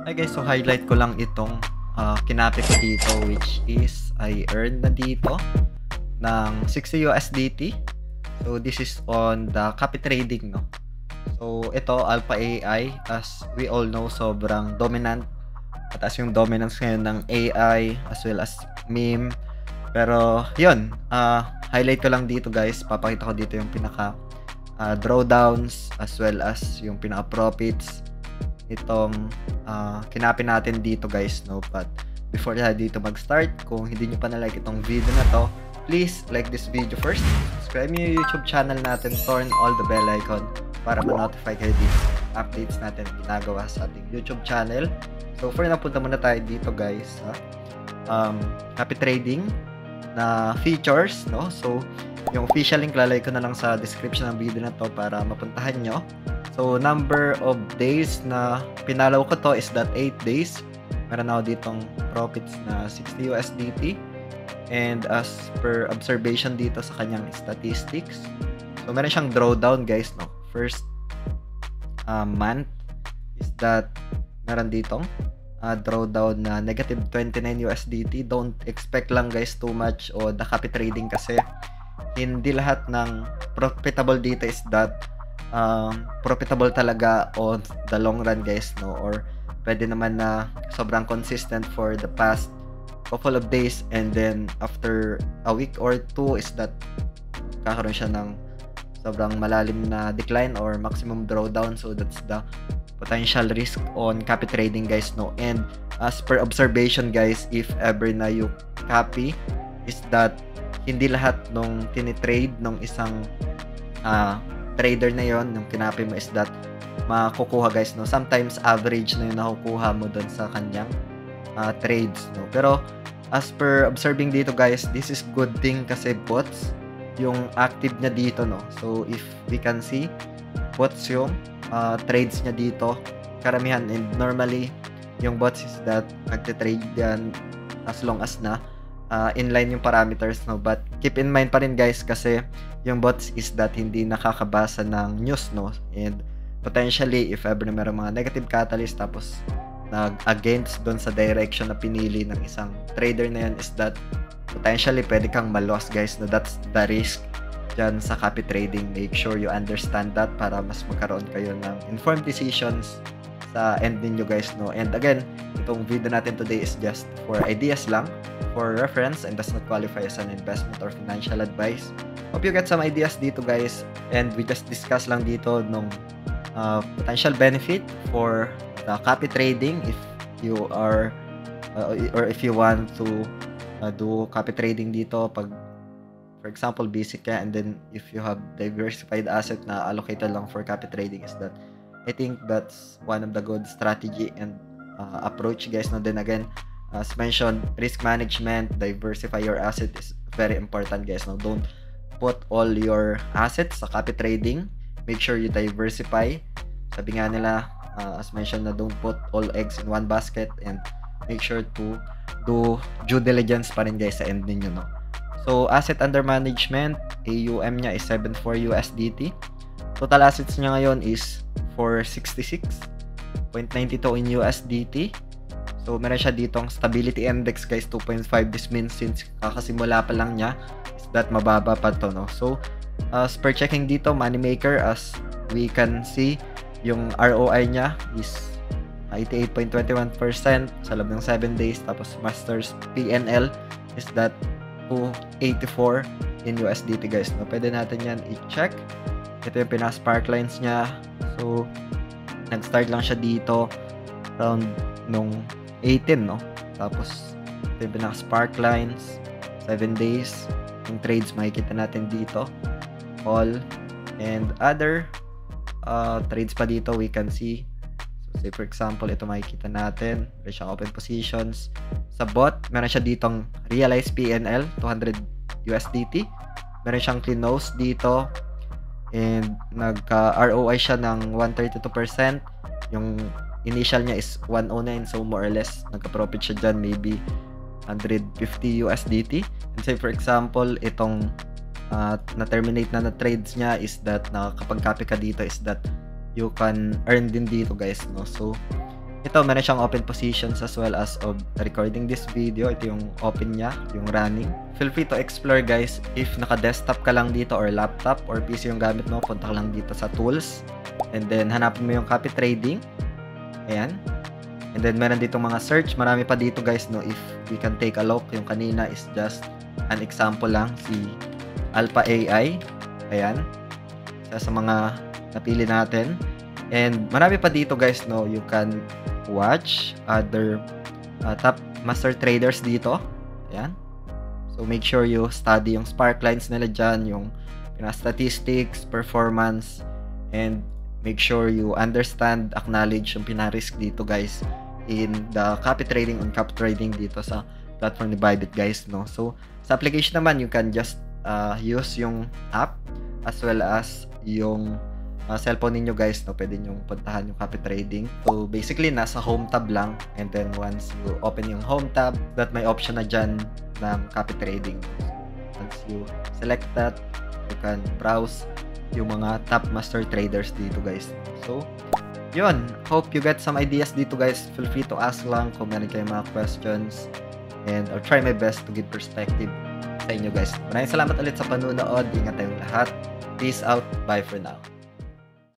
Hi guys, so highlight ko lang itong kinapi ko dito, which is I earned na dito ng 60 USDT. So this is on the copy trading, no? So ito, Alpha AI, as we all know, sobrang dominant. At as yung dominance ngayon ng AI as well as meme. Pero yun, highlight ko lang dito guys, papakita ko dito yung pinaka drawdowns as well as yung pinaka profits itong kinapin natin dito guys, no? But before dito mag-start, kung hindi nyo pa na-like itong video na to, please like this video first, subscribe nyo yung YouTube channel natin, turn all the bell icon para ma-notify kayo dito updates natin ginagawa sa ating YouTube channel. So for now, punta muna tayo dito guys sa copy trading na features, no? So yung official link lalagay ko na lang sa description ng video na to para mapuntahan nyo. So number of days na pinalaw ko to is that 8 days. Meron ako ditong profits na 60 USDT. And as per observation dito sa kanyang statistics, so meron siyang drawdown guys, no? First month is that meron ditong drawdown na negative 29 USDT. Don't expect lang guys too much o the copy trading kasi hindi lahat ng profitable dito is that profitable talaga on the long run guys, no? Or pwede naman na sobrang consistent for the past couple of days and then after a week or two is that kakaroon siya ng sobrang malalim na decline or maximum drawdown. So that's the potential risk on copy trading guys, no? And as per observation guys, if ever na you copy is that hindi lahat nung tinitrade nung isang trader na yon, yung kinapi mo is that makukuha guys, no? Sometimes average na yung nakukuha mo dun sa kanyang trades, no? Pero as per observing dito guys, this is good thing kasi bots yung active niya dito, no? So if we can see, bots yung trades niya dito karamihan, and normally yung bots is that nagte-trade yan as long as na inline yung parameters, no? But keep in mind pa rin guys kasi yung bots is that hindi nakakabasa ng news, no? And potentially if ever na meron mga negative catalyst tapos nag-against doon sa direction na pinili ng isang trader na yan is that potentially pwede kang malos guys, no? That's the risk dyan sa copy trading. Make sure you understand that para mas magkaroon kayo ng informed decisions sa end ninyo guys, no? And again, itong video natin today is just for ideas lang, for reference, and does not qualify as an investment or financial advice. Hope you get some ideas dito guys, and we just discuss lang dito nung potential benefit for the copy trading if you are or if you want to do copy trading dito pag for example basic ka, and then if you have diversified asset na allocated lang for copy trading is that I think that's one of the good strategy and approach guys, no? Then again, as mentioned, risk management, diversify your asset is very important guys, no? Don't put all your assets sa copy trading. Make sure you diversify. Sabi nga nila, as mentioned, na don't put all eggs in one basket, and make sure to do due diligence pa rin guys sa end ninyo, no? So asset under management, AUM niya is 74 USDT. Total assets niya ngayon is 466.92 in USDT. So meron siya ditong stability index guys 2.5. This means since kakasimula pa lang niya is that mababa pa to, no? So as per checking dito, moneymaker, as we can see, yung ROI niya is 88.21% sa loob ng 7 days. Tapos masters PNL is that 284 in USDT guys, no? Pwede natin yan i-check. Ito yung pinaka-spark lines niya. So nag-start lang siya dito around nung 18, no? Tapos ito yung pinaka-spark lines, 7 days. Yung trades makikita natin dito, all and other trades pa dito we can see. So say for example, ito makikita natin, meron siyang open positions. Sa bot, meron siya ditong realized PNL 200 USDT. Meron siyang clean nose dito, and nagka-ROI siya ng 132%. Yung initial niya is 109, so more or less nagka-profit siya dyan maybe 150 USDT. And say for example, itong na-terminate na trades niya is that nakakapag-copy ka dito is that you can earn din dito guys, no? So Ito, meron siyang open positions as well as of recording this video. Ito yung open niya, yung running. Feel free to explore guys. If naka-desktop ka lang dito or laptop or PC yung gamit mo, punta ka lang dito sa tools. And then, hanapin mo yung copy trading. Ayan. And then, meron dito mga search. Marami pa dito guys, no? If we can take a look, yung kanina is just an example lang. Si Alpha AI. Ayan. Isa sa mga napili natin. And marami pa dito guys, no? You can watch other top master traders dito. Ayan. So, make sure you study yung spark lines nila dyan, yung statistics, performance, and make sure you understand, acknowledge yung pinarisk dito guys in the copy trading and copy trading dito sa platform ni Bybit guys, no? So, sa application naman, you can just use yung app as well as yung cellphone ninyo guys, no? Pwede nyo puntahan yung copy trading. So, basically, nasa home tab lang. And then, once you open yung home tab, that may option na dyan ng copy trading. Once you select that, you can browse yung mga top master traders dito guys. So, yun. Hope you get some ideas dito guys. Feel free to ask lang kung meron kayong mga questions. And I'll try my best to give perspective sa inyo guys. Maraming salamat ulit sa panunood. Ingat tayong lahat. Peace out. Bye for now.